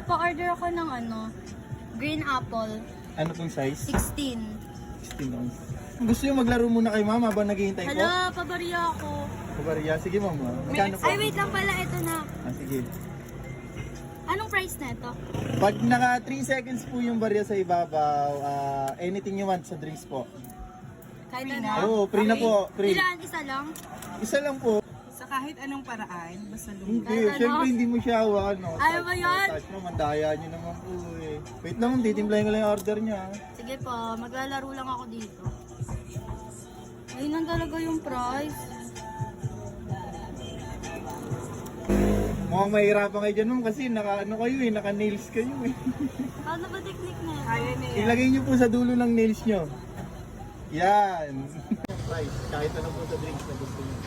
pa-order ako ng green apple. Ano pong size? 16. 16 ounce. Gusto nyo maglaro muna kay mama habang naghihintay po? Hala, pabariya ako. Kabariya. Sige mama. Magkano po? Ay, wait lang pala. Ito na. Ah, sige. Anong price na ito? Pag naka 3 seconds po yung barya sa ibabaw, anything you want sa drinks po. Kahit Free ano. na? Oo, free na po. Free. Ilan? Isa lang? Isa lang po. Sa kahit anong paraan, basta lumabas. Hindi, Kahit ano? syempre hindi mo siya hawakan. No? Ayaw ba yan? Touch mo, mandaya nyo naman po eh. Wait lang, titimplahin ko lang yung order niya. Sige po, maglalaro lang ako dito. Ayun lang talaga yung price. Mukhang mahirapan kayo dyan ma'am kasi naka-nails kayo eh. Paano ba technique na yun? Kaya na yan. Ilagay nyo po sa dulo ng nails nyo. Yan. Price, kahit ano po sa drinks na gusto nyo.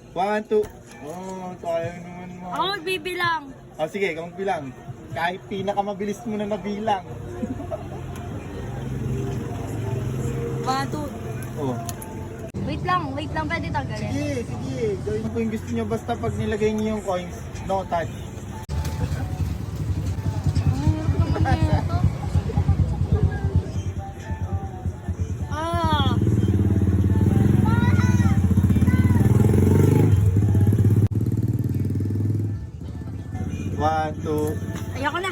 1, 2. Oh, kaya naman mo. Ako magbibilang. Oh, sige, kung bilang. Kahit pinakamabilis mo na nabilang. 1, 2. Oh. Wait lang, pwede tagalin. Sige, sige. Gawin po yung gusto nyo basta pag nilagay nyo yung coins, no touch. Ah! 1, 2. Ayoko na.